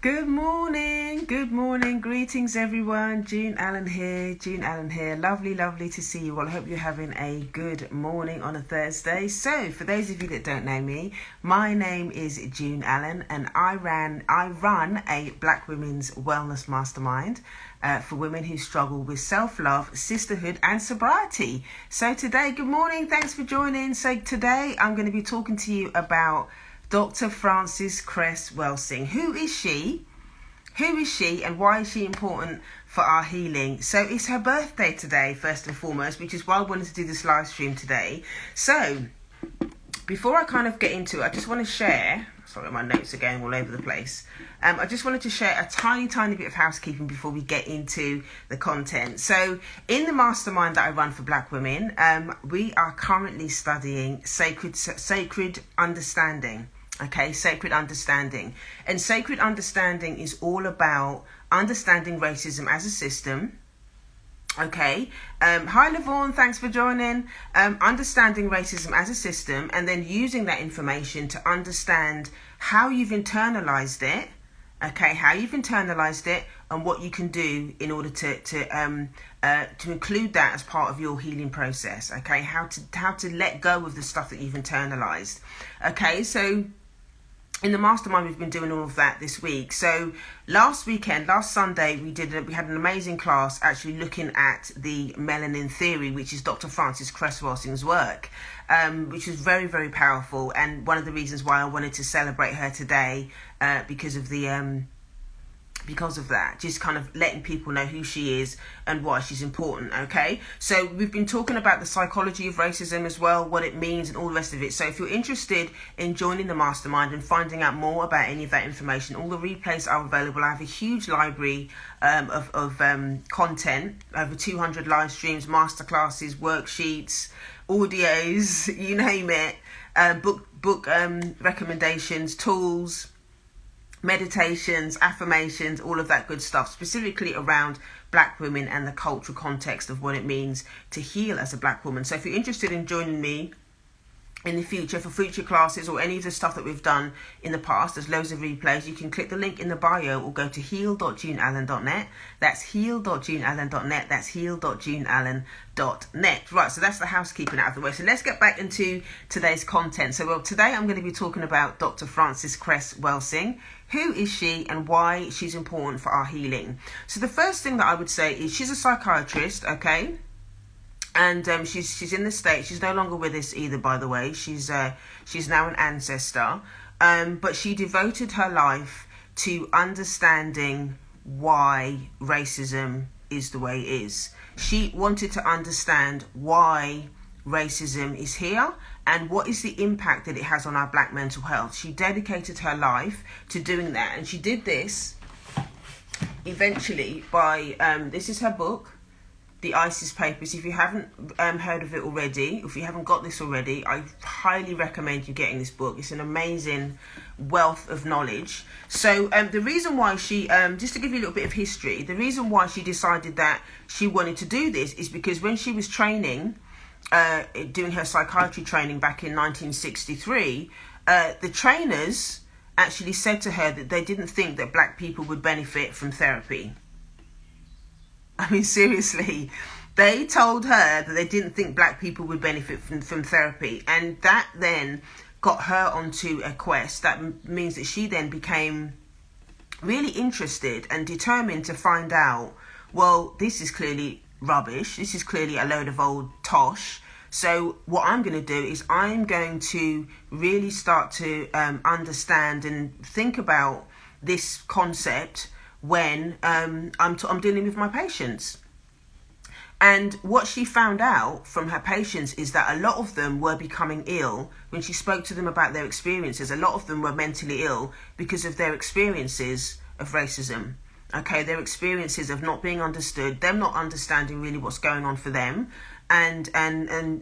Good morning, greetings everyone. June Allen here. Lovely to see you all. I hope you're having a good morning on a Thursday. So, for those of you that don't know me, my name is June Allen and I run a Black Women's Wellness Mastermind for women who struggle with self-love, sisterhood and sobriety. So today, good morning, thanks for joining. So today I'm going to be talking to you about Dr. Frances Cress Welsing. Who is she? And why is she important for our healing? So it's her birthday today, first and foremost, which is why I wanted to do this live stream today. So before I kind of get into it, I just want to share, sorry, my notes are going all over the place. I just wanted to share a tiny bit of housekeeping before we get into the content. So in the mastermind that I run for Black women, we are currently studying sacred understanding. Okay, sacred understanding. And sacred understanding is all about understanding racism as a system. Okay, hi Lavon, thanks for joining. Understanding racism as a system and then using that information to understand how you've internalized it. Okay, how you've internalized it and what you can do in order to include that as part of your healing process. Okay, how to let go of the stuff that you've internalized. Okay, so in the mastermind, we've been doing all of that this week. So last Sunday, we had an amazing class actually looking at the melanin theory, which is Dr. Frances Cress Welsing's work, which is very powerful. And one of the reasons why I wanted to celebrate her today, because of that, just kind of letting people know who she is and why she's important. Okay, so we've been talking about the psychology of racism as well, what it means and all the rest of it. So if you're interested in joining the mastermind and finding out more about any of that information, all the replays are available. I have a huge library of content, over 200 live streams, masterclasses, worksheets, audios, you name it, book recommendations, tools, meditations, affirmations, all of that good stuff, specifically around Black women and the cultural context of what it means to heal as a Black woman. So if you're interested in joining me in the future for future classes or any of the stuff that we've done in the past, there's loads of replays. You can click the link in the bio or go to heal.juneallen.net. That's heal.juneallen.net. That's heal.juneallen.net. Right, so that's the housekeeping out of the way. So let's get back into today's content. So today I'm going to be talking about Dr. Frances Cress Welsing. Who is she and why she's important for our healing? So the first thing that I would say is she's a psychiatrist, okay? And she's in the States. She's no longer with us either, by the way. She's now an ancestor. But she devoted her life to understanding why racism is the way it is. She wanted to understand why racism is here and what is the impact that it has on our Black mental health. She dedicated her life to doing that. And she did this eventually by, this is her book, The ISIS Papers. If you haven't heard of it already, if you haven't got this already, I highly recommend you getting this book. It's an amazing wealth of knowledge. So the reason why she, just to give you a little bit of history, the reason why she decided that she wanted to do this is because when she was training, doing her psychiatry training back in 1963, the trainers actually said to her that they didn't think that Black people would benefit from therapy. I mean, seriously, they told her that they didn't think Black people would benefit from therapy. And that then got her onto a quest. That means that she then became really interested and determined to find out, well, this is clearly rubbish. This is clearly a load of old tosh. So what I'm going to do is I'm going to really start to understand and think about this concept when I'm dealing with my patients. And what she found out from her patients is that a lot of them were becoming ill. When she spoke to them about their experiences, a lot of them were mentally ill because of their experiences of racism. Okay, their experiences of not being understood, them not understanding really what's going on for them, and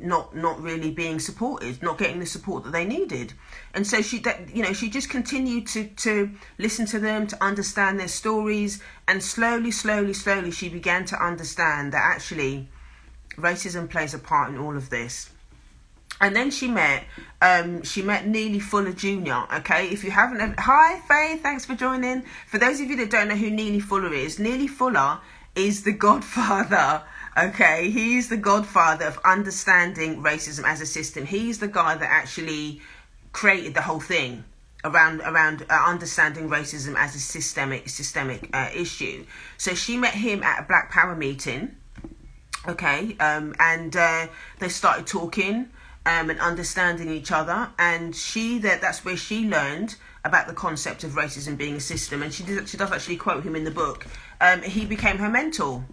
not really being supported, not getting the support that they needed. And so she just continued to listen to them, to understand their stories, and slowly she began to understand that actually racism plays a part in all of this. And then she met Neely Fuller Jr. Okay, if you haven't, hi Faye, thanks for joining. For those of you that don't know who Neely Fuller is, Neely Fuller is the godfather. Okay, he's the godfather of understanding racism as a system. He's the guy that actually created the whole thing around understanding racism as a systemic issue. So she met him at a Black Power meeting. Okay, and they started talking. And understanding each other, and that's where she learned about the concept of racism being a system. And she does actually quote him in the book. He became her mentor.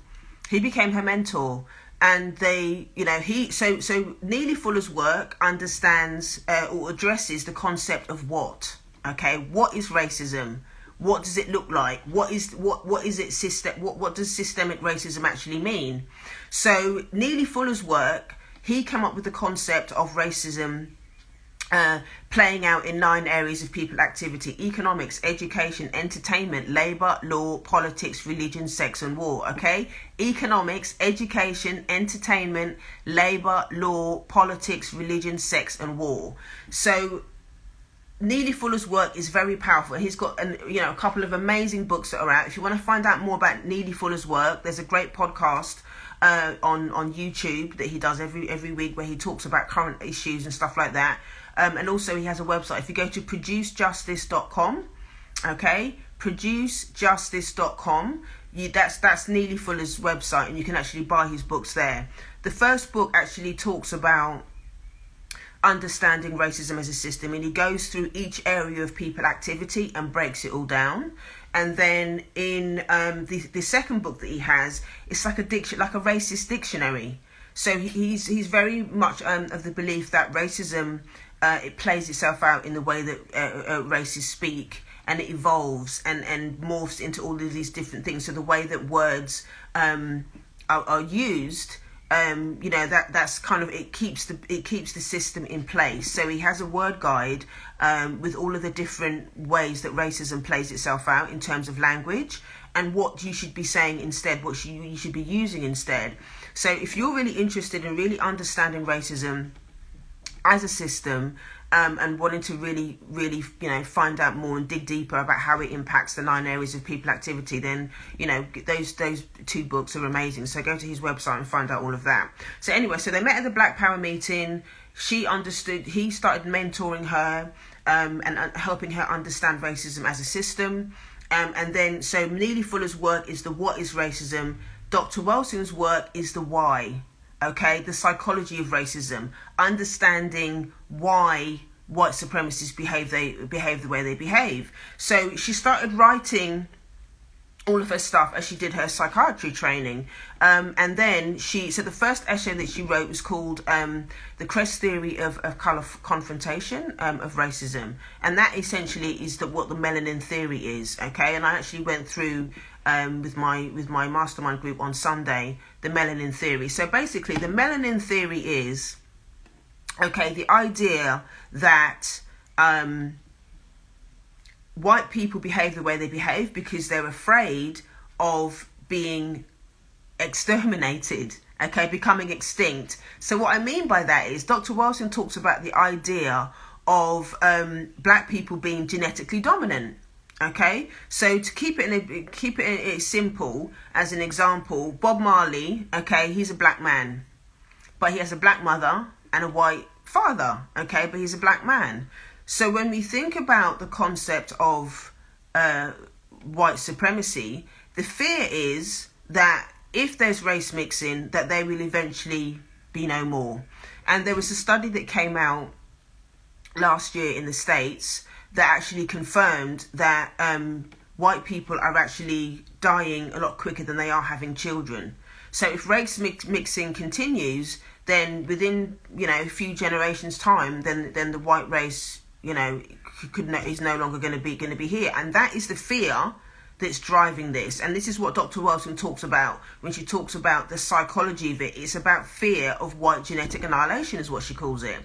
And they, so Neely Fuller's work understands or addresses the concept of what. Okay, what is racism? What does it look like? What does systemic racism actually mean? So Neely Fuller's work, he came up with the concept of racism playing out in 9 areas of people activity: economics, education, entertainment, labour, law, politics, religion, sex and war. Okay, economics, education, entertainment, labour, law, politics, religion, sex and war. So Neely Fuller's work is very powerful. He's got a couple of amazing books that are out. If you want to find out more about Neely Fuller's work, there's a great podcast on YouTube that he does every week, where he talks about current issues and stuff like that. And also he has a website. If you go to producejustice.com, okay, producejustice.com, that's Neely Fuller's website, and you can actually buy his books there. The first book actually talks about understanding racism as a system, and he goes through each area of people activity and breaks it all down. And then in the second book that he has, it's like a racist dictionary. So he's very much of the belief that racism it plays itself out in the way that racists speak, and it evolves and morphs into all of these different things. So the way that words are used, that's kind of, it keeps the system in place. So he has a word guide with all of the different ways that racism plays itself out in terms of language, and what you should be saying instead, what you should be using instead. So if you're really interested in really understanding racism as a system, and wanting to really find out more and dig deeper about how it impacts the 9 areas of people activity, then those 2 books are amazing. So go to his website and find out all of that. So anyway, so they met at the Black Power meeting. She understood. He started mentoring her and helping her understand racism as a system. And then, so Neely Fuller's work is the what is racism. Dr Welsing's work is the why. Okay, the psychology of racism, understanding why white supremacists behave the way they behave. So she started writing all of her stuff as she did her psychiatry training, and then so the first essay that she wrote was called The Crest Theory of Colour Confrontation of Racism, and that essentially is what the melanin theory is. Okay, and I actually went through with my mastermind group on Sunday the melanin theory. So basically the melanin theory is, okay, the idea that white people behave the way they behave because they're afraid of being exterminated, okay, becoming extinct. So what I mean by that is Dr. Welsing talks about the idea of black people being genetically dominant. Okay, so to keep it simple, as an example, Bob Marley, okay, he's a black man, but he has a black mother and a white father, okay, but he's a black man. So when we think about the concept of white supremacy, the fear is that if there's race mixing, that there will eventually be no more. And there was a study that came out last year in the States that actually confirmed that white people are actually dying a lot quicker than they are having children. So if race mixing continues, then within a few generations time, then the white race is no longer going to be here, and that is the fear that's driving this. And this is what Dr. Welsing talks about when she talks about the psychology of it. It's about fear of white genetic annihilation, is what she calls it.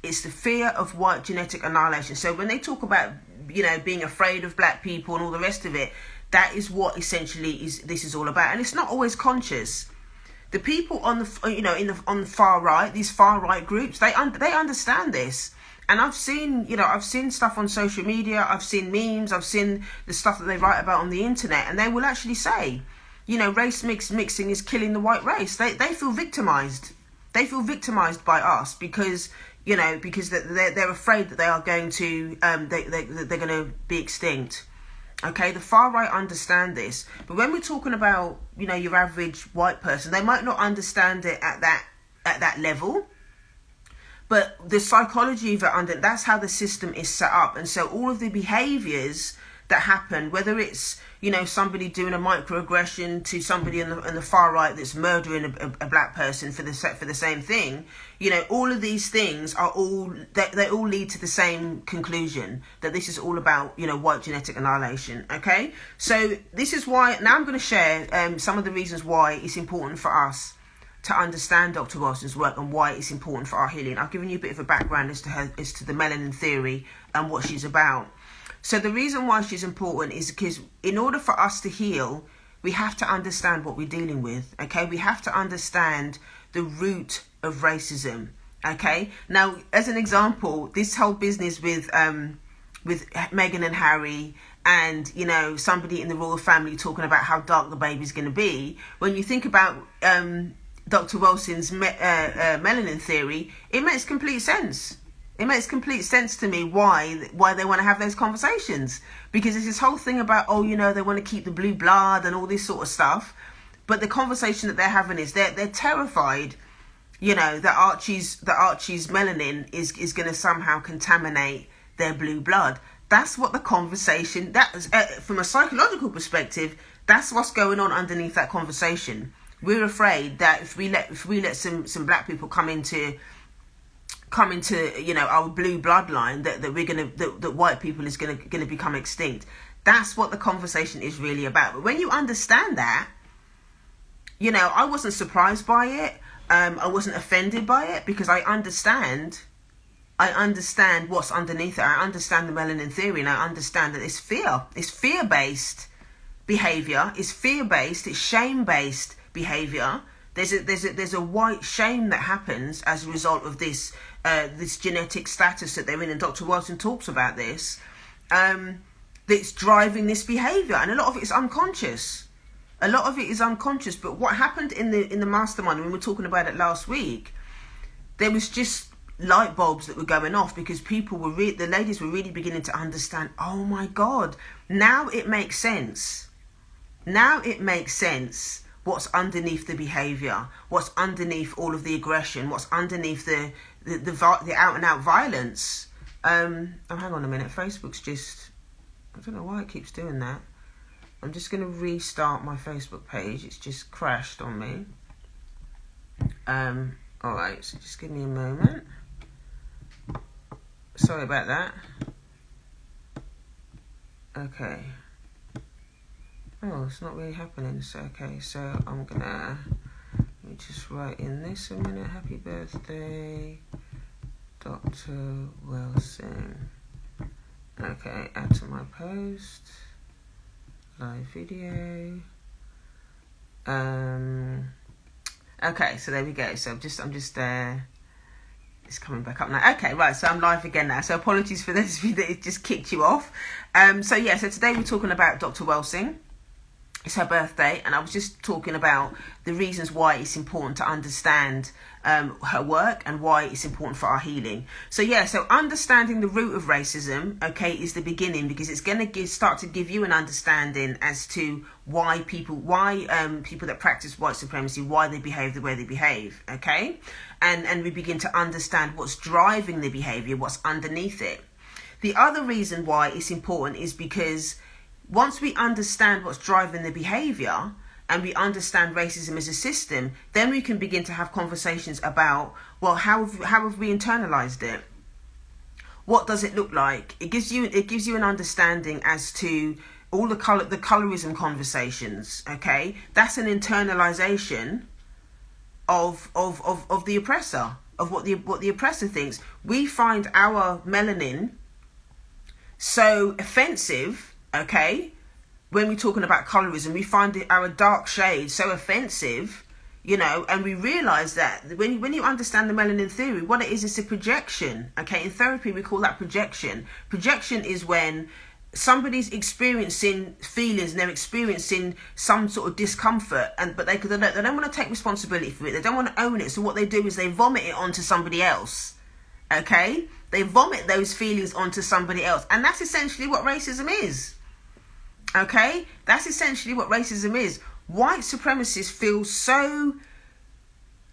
It's the fear of white genetic annihilation. So when they talk about, being afraid of black people and all the rest of it, that is what essentially this is all about. And it's not always conscious. The people on the, on the far right, these far right groups, they understand this. And I've seen stuff on social media, I've seen memes, I've seen the stuff that they write about on the internet, and they will actually say, race mixing is killing the white race. They feel victimized. They feel victimized by us because they're afraid that they are going to they're going to be extinct. Okay, the far right understand this, but when we're talking about your average white person, they might not understand it at that level. But the psychology of it, that's how the system is set up. And so all of the behaviours that happen, whether it's, somebody doing a microaggression to somebody on the far right that's murdering a black person for the same thing, all of these things are they all lead to the same conclusion, that this is all about, white genetic annihilation. Okay, so this is why, now I'm going to share some of the reasons why it's important for us to understand Dr. Welsing's work and why it's important for our healing. I've given you a bit of a background as to the melanin theory and what she's about. So the reason why she's important is because in order for us to heal, we have to understand what we're dealing with. Okay, we have to understand the root of racism. Okay, now as an example, this whole business with Meghan and Harry, and somebody in the royal family talking about how dark the baby's going to be. When you think about Dr. Welsing's melanin theory, it makes complete sense. It makes complete sense to me why they want to have those conversations, because it's this whole thing about they want to keep the blue blood and all this sort of stuff, but the conversation that they're having is they're terrified, that Archie's melanin is going to somehow contaminate their blue blood. That's what the conversation, that is, from a psychological perspective, that's what's going on underneath that conversation. We're afraid that if we let some black people come into our blue bloodline, that white people is gonna become extinct. That's what the conversation is really about. But when you understand that, I wasn't surprised by it. I wasn't offended by it, because I understand what's underneath it. I understand the melanin theory, and I understand that it's fear. It's fear-based behavior. It's fear-based. It's shame-based behavior. There's a white shame that happens as a result of this genetic status that they're in, and Dr. Welsing talks about this. That's driving this behavior, and a lot of it is unconscious. But what happened in the mastermind, when we were talking about it last week, there was just light bulbs that were going off, because the ladies were really beginning to understand. Oh my God! Now it makes sense. What's underneath the behaviour, what's underneath all of the aggression, what's underneath the out and out violence. Hang on a minute, Facebook's just, I don't know why it keeps doing that. I'm just going to restart my Facebook page. It's just crashed on me. Alright, so just give me a moment. Sorry about that. Okay. Oh, it's not really happening. So, okay, so I'm gonna, let me just write in this a minute. Happy birthday, Dr. Welsing. Okay, add to my post. Live video. Okay, so there we go. So I'm just it's coming back up now. Okay, right, so I'm live again now. So apologies for those of you that it just kicked you off. So today we're talking about Dr. Welsing. It's her birthday, and I was just talking about the reasons why it's important to understand her work and why it's important for our healing. So understanding the root of racism, is the beginning, because it's going to start to give you an understanding as to why people that practice white supremacy, why they behave the way they behave, and we begin to understand what's driving the behavior, what's underneath it. The other reason why it's important is because once we understand what's driving the behaviour and we understand racism as a system, then we can begin to have conversations about, well, how have we internalised it? What does it look like? It gives you an understanding as to all the colorism conversations. That's an internalisation of the oppressor, of what the oppressor thinks. We find our melanin so offensive. When we're talking about colorism, we find our dark shade so offensive, And we realize that when you understand the melanin theory, what it is a projection. Okay, in therapy we call that projection. Projection is when somebody's experiencing feelings and they're experiencing some sort of discomfort, but they don't want to take responsibility for it. They don't want to own it. So what they do is they vomit it onto somebody else. Okay, they vomit those feelings onto somebody else, and that's essentially what racism is. Okay, that's essentially what racism is. White supremacists feel so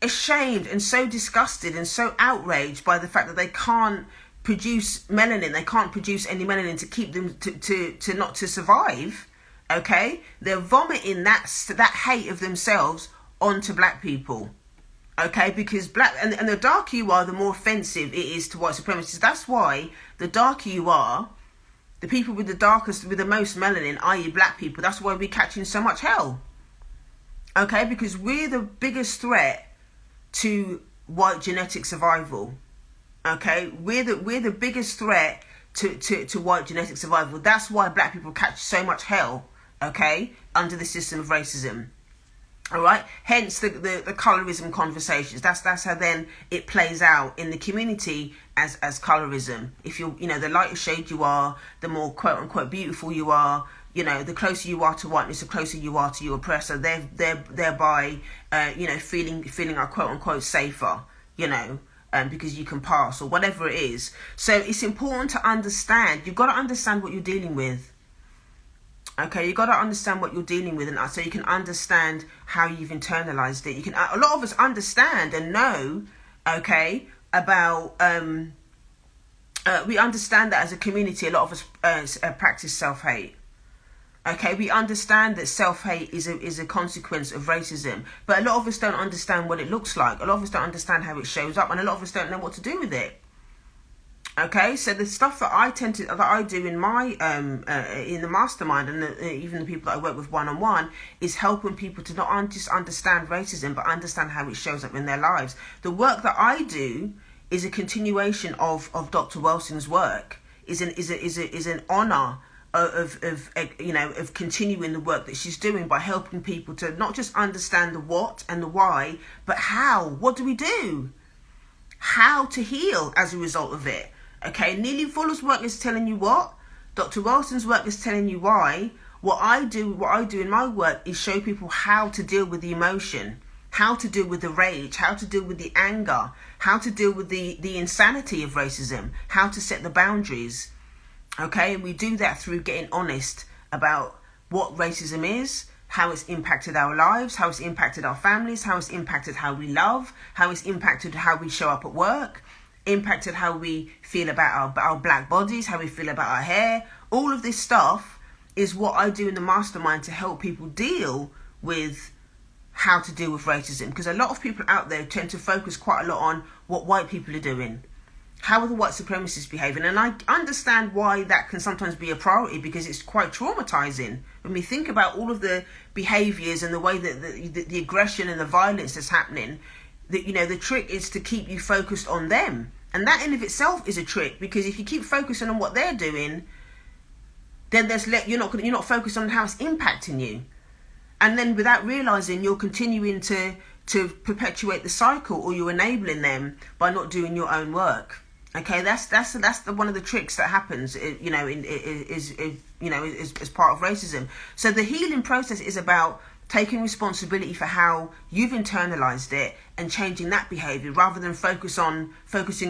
ashamed and so disgusted and so outraged by the fact that they can't produce melanin. They can't produce any melanin to keep them to not to survive. Okay, they're vomiting that hate of themselves onto black people. Okay, because black and the darker you are, the more offensive it is to white supremacists. That's why the darker you are, the people with the most melanin, i.e. black people, that's why we're catching so much hell. Okay, because we're the biggest threat to white genetic survival. Okay, we're the biggest threat to white genetic survival. That's why black people catch so much hell. Okay, under the system of racism. All right. Hence the colorism conversations. That's how then it plays out in the community as colorism. If you're, the lighter shade you are, the more quote unquote beautiful you are. The closer you are to whiteness, the closer you are to your oppressor. Thereby, feeling quote unquote safer. Because you can pass or whatever it is. So it's important to understand. You've got to understand what you're dealing with. Okay, you got to understand what you're dealing with, and so you can understand how you've internalized it. A lot of us understand and know, okay, about. We understand that as a community, a lot of us practice self-hate. Okay, we understand that self-hate is a consequence of racism, but a lot of us don't understand what it looks like. A lot of us don't understand how it shows up, and a lot of us don't know what to do with it. Okay, so the stuff that I do in my in the mastermind, and even the people that I work with one-on-one, is helping people to not just understand racism, but understand how it shows up in their lives. The work that I do is a continuation of Dr Welsing's work. Is an honor of continuing the work that she's doing by helping people to not just understand the what and the why, but how. What do we do? How to heal as a result of it. Okay, Neely Fuller's work is telling you what. Dr. Welsing's work is telling you why. What I do in my work is show people how to deal with the emotion, how to deal with the rage, how to deal with the anger, how to deal with the insanity of racism, how to set the boundaries. Okay, and we do that through getting honest about what racism is, how it's impacted our lives, how it's impacted our families, how it's impacted how we love, how it's impacted how we show up at work, impacted how we feel about our black bodies, how we feel about our hair. All of this stuff is what I do in the mastermind to help people deal with how to deal with racism. Because a lot of people out there tend to focus quite a lot on what white people are doing. How are the white supremacists behaving? And I understand why that can sometimes be a priority, because it's quite traumatizing when we think about all of the behaviors and the way that the aggression and the violence that's happening. The trick is to keep you focused on them. And that in of itself is a trick, because if you keep focusing on what they're doing, then you're not focused on how it's impacting you. And then without realizing, you're continuing to perpetuate the cycle, or you're enabling them by not doing your own work. Okay, that's one of the tricks that happens, is part of racism. So the healing process is about taking responsibility for how you've internalized it and changing that behavior, rather than focusing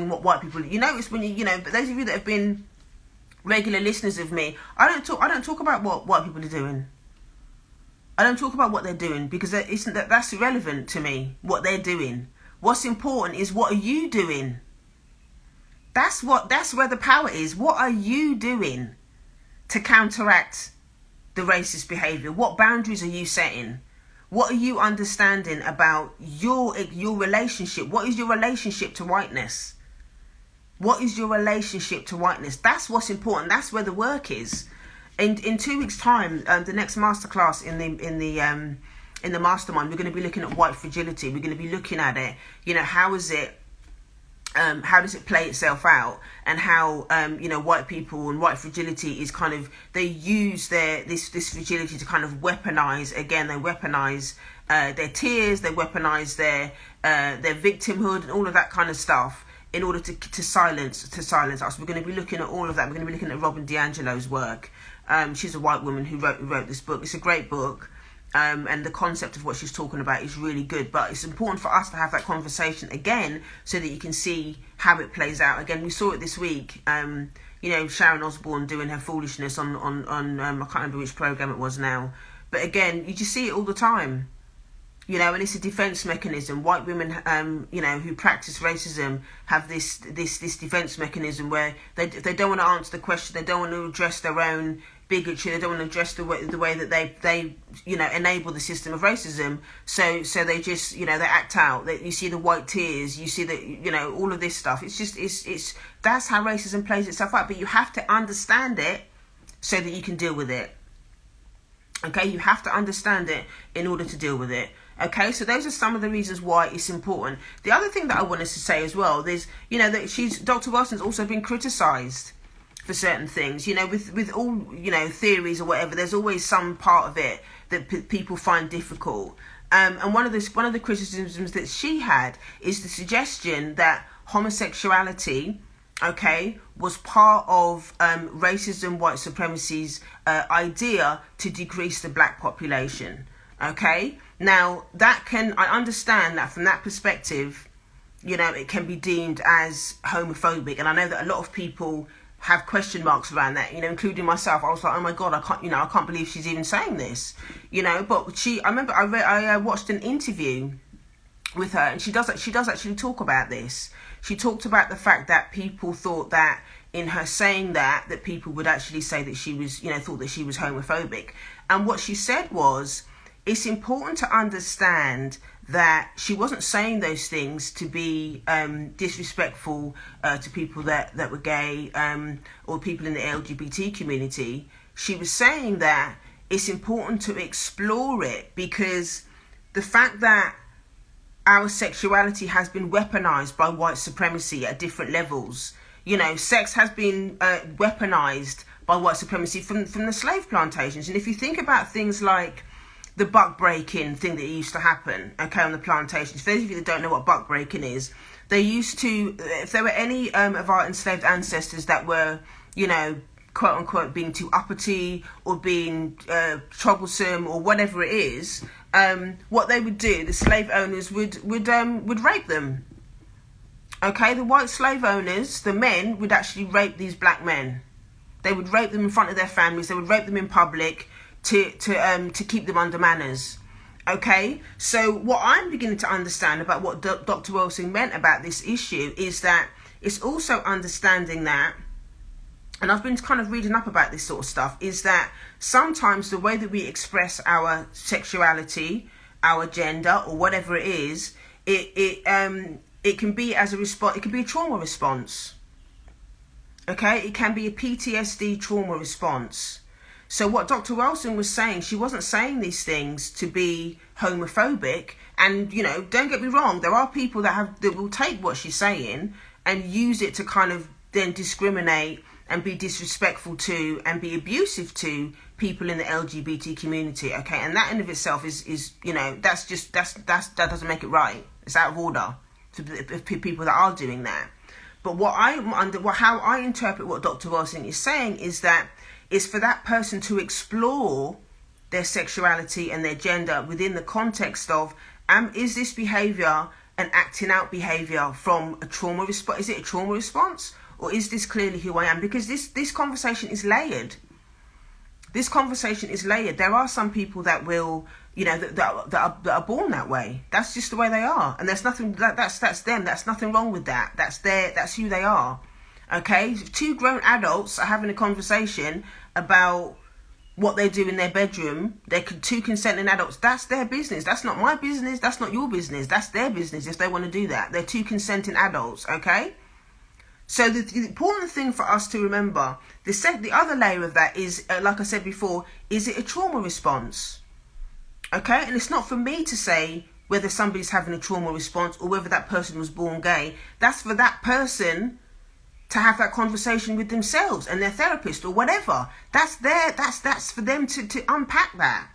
on what white people. It's when but those of you that have been regular listeners of me, I don't talk about what white people are doing. I don't talk about what they're doing, because that's irrelevant to me, what they're doing. What's important is, what are you doing? That's where the power is. What are you doing to counteract the racist behavior? What boundaries are you setting? What are you understanding about your relationship? What is your relationship to whiteness? What is your relationship to whiteness? That's what's important. That's where the work is. In 2 weeks' time, the next masterclass in the mastermind, we're going to be looking at white fragility. We're going to be looking at it. How is it how does it play itself out, and how white people and white fragility is kind of, they use this fragility to kind of weaponize. Again, they weaponize their tears, they weaponize their victimhood and all of that kind of stuff in order to silence us. We're going to be looking at all of that. We're going to be looking at Robin DiAngelo's work. She's a white woman who wrote this book. It's a great book. And the concept of what she's talking about is really good, but it's important for us to have that conversation again so that you can see how it plays out. Again, we saw it this week, Sharon Osbourne doing her foolishness on I can't remember which program it was now, but again, you just see it all the time, and it's a defense mechanism. White women, who practice racism have this defense mechanism where they don't want to answer the question, they don't want to address their own bigotry, they don't want to address the way that they enable the system of racism, so they just they act out. You see the white tears, you see that all of this stuff. It's just it's that's how racism plays itself out. But you have to understand it so that you can deal with it. Okay, you have to understand it in order to deal with it. Okay, so those are some of the reasons why it's important. The other thing that I wanted to say as well, there's that Dr. Welsing's also been criticised for certain things, with all theories or whatever. There's always some part of it that people find difficult. And one of the criticisms that she had is the suggestion that homosexuality, was part of racism, white supremacy's idea to decrease the black population. Okay, now I understand that from that perspective, it can be deemed as homophobic, and I know that a lot of people have question marks around that, including myself. I was like, oh my God, I can't believe she's even saying this, but I remember I watched an interview with her, and she does actually talk about this. She talked about the fact that people thought that in her saying that people would actually say that she was, thought that she was homophobic. And what she said was, it's important to understand that she wasn't saying those things to be disrespectful to people that were gay or people in the LGBT community. She was saying that it's important to explore it, because the fact that our sexuality has been weaponized by white supremacy at different levels. Sex has been weaponized by white supremacy from the slave plantations. And if you think about things like the buck breaking thing that used to happen, on the plantations. For those of you that don't know what buck breaking is, they used to, if there were any of our enslaved ancestors that were, quote unquote, being too uppity or being troublesome or whatever it is, what they would do, the slave owners would rape them. Okay, the white slave owners, the men, would actually rape these black men. They would rape them in front of their families. They would rape them in public to keep them under manners. Okay, so what I'm beginning to understand about what Dr. Welsing meant about this issue is that it's also understanding that, and I've been kind of reading up about this sort of stuff, is that sometimes the way that we express our sexuality, our gender, or whatever it is, it can be as a response. It can be a trauma response. Okay, it can be a PTSD trauma response. So what Dr. Welsing was saying, she wasn't saying these things to be homophobic. And, don't get me wrong, there are people that will take what she's saying and use it to kind of then discriminate and be disrespectful to and be abusive to people in the LGBT community. Okay, and that in of itself is that doesn't make it right. It's out of order to people that are doing that. But how I interpret what Dr. Welsing is saying is that it's for that person to explore their sexuality and their gender within the context of, is this behaviour an acting out behaviour from a trauma response? Is it a trauma response? Or is this clearly who I am? Because this conversation is layered. This conversation is layered. There are some people that will, that are born that way. That's just the way they are. And there's nothing, that's them. That's nothing wrong with that. That's who they are. Okay, if two grown adults are having a conversation about what they do in their bedroom, they're two consenting adults, that's their business. That's not my business, that's not your business, that's their business if they want to do that. They're two consenting adults, okay? So the important thing for us to remember, the other layer of that is, like I said before, is it a trauma response? Okay, and it's not for me to say whether somebody's having a trauma response or whether that person was born gay. That's for that person to have that conversation with themselves and their therapist or whatever. That's for them to unpack that.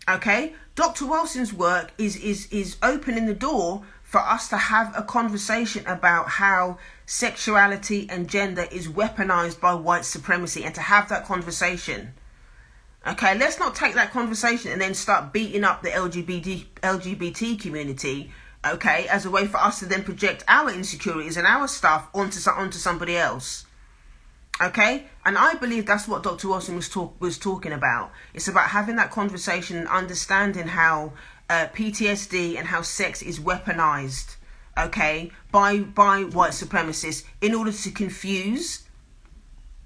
Okay, Dr. Welsing's work is opening the door for us to have a conversation about how sexuality and gender is weaponized by white supremacy, and to have that conversation. Okay, let's not take that conversation and then start beating up the LGBT community, okay, as a way for us to then project our insecurities and our stuff onto somebody else. Okay, and I believe that's what Dr. Welsing was talking about. It's about having that conversation and understanding how PTSD and how sex is weaponized, okay, by white supremacists in order to confuse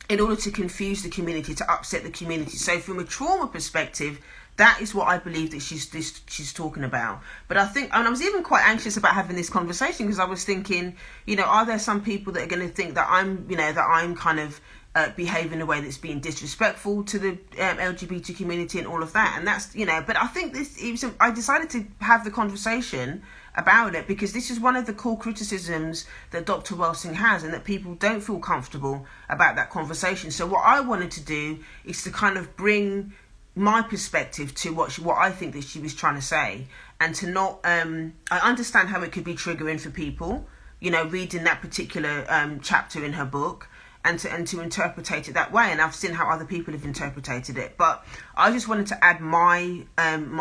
the community, to upset the community. So from a trauma perspective, that is what I believe that she's talking about. But I think, and I was even quite anxious about having this conversation, because I was thinking, are there some people that are going to think that I'm kind of behave in a way that's being disrespectful to the LGBT community and all of that, and that's but I think I decided to have the conversation about it because this is one of the core criticisms that Dr. Welsing has, and that people don't feel comfortable about that conversation. So what I wanted to do is to kind of bring my perspective to what I think that she was trying to say, and to not I understand how it could be triggering for people, reading that particular chapter in her book, and to interpretate it that way, and I've seen how other people have interpreted it, but I just wanted to add my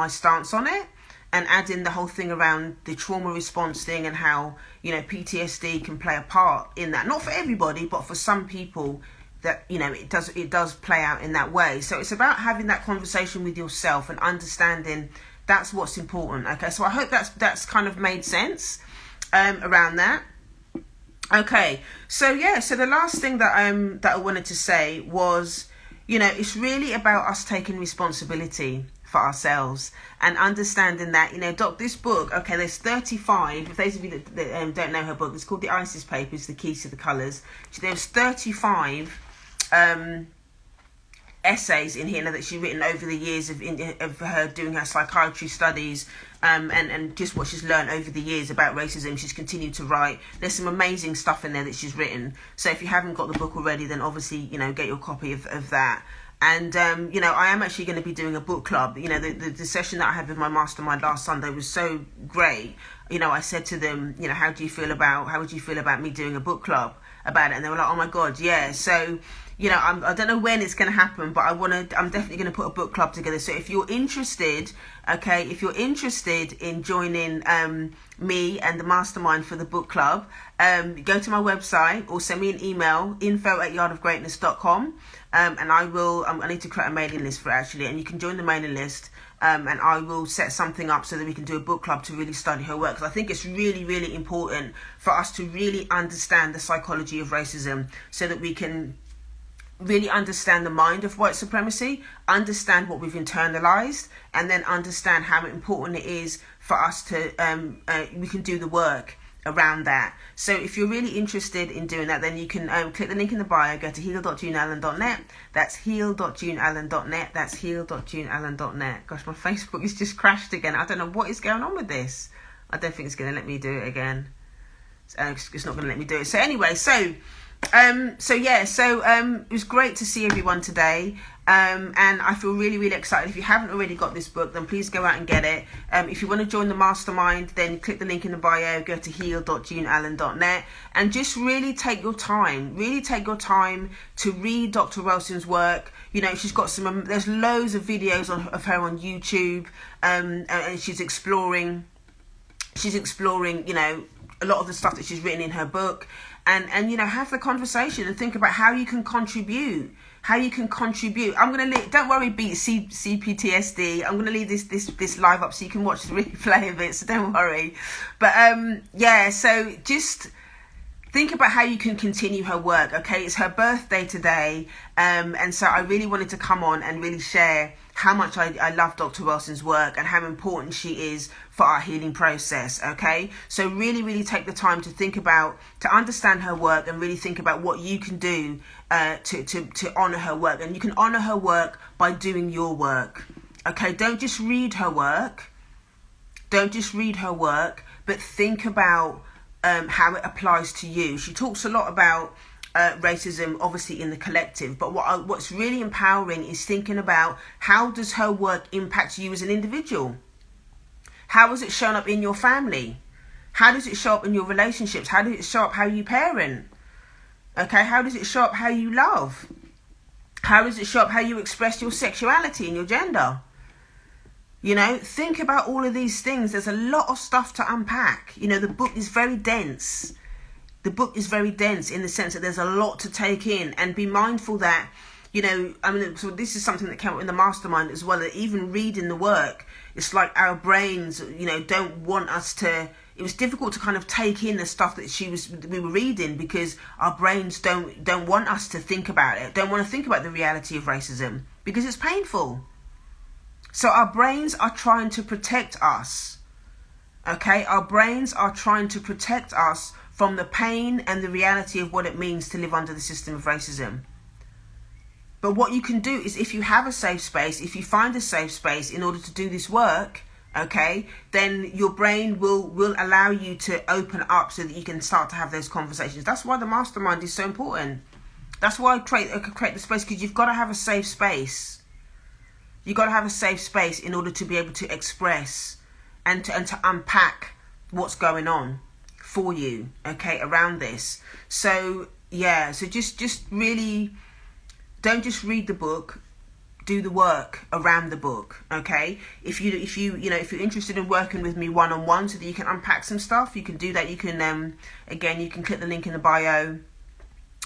stance on it, and add in the whole thing around the trauma response thing, and how PTSD can play a part in that, not for everybody, but for some people that it does play out in that way. So it's about having that conversation with yourself and understanding that's what's important. Okay, so I hope that's kind of made sense around that. Okay, so the last thing that I wanted to say was, it's really about us taking responsibility for ourselves and understanding that, this book, okay, there's 35, for those of you that don't know her book, it's called The Isis Papers, The Keys to the Colours. So there's 35 essays in here that she's written over the years of her doing her psychiatry studies, and just what she's learned over the years about racism. She's continued to write. There's some amazing stuff in there that she's written. So if you haven't got the book already, then obviously, get your copy of that. And, I am actually going to be doing a book club. The session that I had with my mastermind last Sunday was so great. I said to them, how would you feel about me doing a book club about it? And they were like, oh my God, yeah. So, I don't know when it's going to happen, but I'm definitely going to put a book club together. So if you're interested, in joining me and the mastermind for the book club, go to my website or send me an email, info@yardofgreatness.com, and I need to create a mailing list for it, actually, and you can join the mailing list, and I will set something up so that we can do a book club to really study her work, because I think it's really, really important for us to really understand the psychology of racism, so that we can really understand the mind of white supremacy, understand what we've internalized, and then understand how important it is for us to we can do the work around that. So if you're really interested in doing that, then you can click the link in the bio, go to heal.juneallen.net. That's heal.juneallen.net. That's heal.juneallen.net. Gosh, my Facebook has just crashed again. I don't know what is going on with this. I don't think it's going to let me do it again. It's not going to let me do it. So anyway, it was great to see everyone today, and I feel really, really excited. If you haven't already got this book, then please go out and get it. If you want to join the mastermind, then click the link in the bio, go to heal.juneallen.net, and just really take your time to read Dr. Welsing's work. She's got there's loads of videos of her on YouTube, and she's exploring a lot of the stuff that she's written in her book, and have the conversation and think about how you can contribute. I'm going to don't worry, beat CPTSD. I'm going to leave this live up so you can watch the replay of it, so don't worry. But so just think about how you can continue her work. Okay, it's her birthday today, and so I really wanted to come on and really share how much I love Dr. Welsing's work and how important she is for our healing process. Okay, so really, really take the time to understand her work, and really think about what you can do to honor her work. And you can honor her work by doing your work. Okay, don't just read her work. Don't just read her work, but think about how it applies to you. She talks a lot about racism, obviously, in the collective, but what's really empowering is thinking about how does her work impact you as an individual? How has it shown up in your family? How does it show up in your relationships? How does it show up how you parent? Okay, how does it show up how you love? How does it show up how you express your sexuality and your gender? You know, think about all of these things. There's a lot of stuff to unpack. You know, the book is very dense. The book is very dense in the sense that there's a lot to take in, and be mindful that, you know, I mean, so this is something that came up in the mastermind as well, that even reading the work, it's like our brains, you know, don't want us to, it was difficult to kind of take in the stuff that we were reading, because our brains don't want us to think about it, don't want to think about the reality of racism, because it's painful. So our brains are trying to protect us. Okay, our brains are trying to protect us from the pain and the reality of what it means to live under the system of racism. But what you can do is, if you have a safe space, if you find a safe space in order to do this work, okay, then your brain will allow you to open up so that you can start to have those conversations. That's why the mastermind is so important. That's why I create the space, because you've got to have a safe space. You've got to have a safe space in order to be able to express and to unpack what's going on for you, okay, around this. So yeah, so just really don't just read the book, do the work around the book, okay? If you're interested in working with me one-on-one so that you can unpack some stuff, you can do that. You can again, you can click the link in the bio,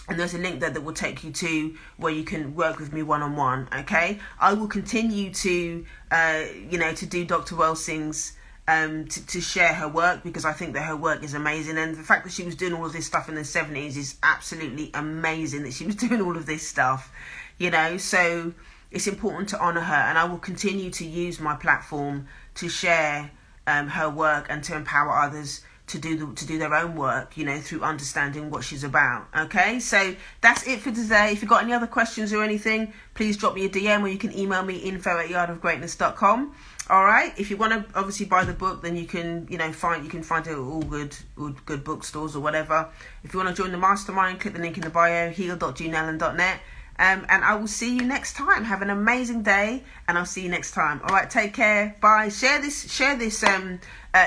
and there's a link there that will take you to where you can work with me one-on-one, okay? I will continue to to do Dr Welsing's to share her work, because I think that her work is amazing, and the fact that she was doing all of this stuff in the 70s is absolutely amazing, that she was doing all of this stuff, you know. So it's important to honour her, and I will continue to use my platform to share her work and to empower others to do their own work, you know, through understanding what she's about. Okay, so that's it for today. If you've got any other questions or anything, please drop me a DM, or you can email me info@yardofgreatness.com. All right. If you want to obviously buy the book, then you can find it at all good bookstores or whatever. If you want to join the mastermind, click the link in the bio, heal.juneallen.net. And I will see you next time. Have an amazing day, and I'll see you next time. All right, take care. Bye. Share this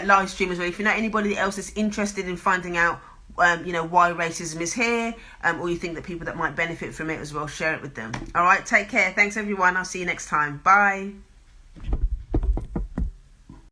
live stream as well. If you know anybody else that's interested in finding out why racism is here, or you think that people that might benefit from it as well, share it with them. All right, take care. Thanks everyone. I'll see you next time. Bye.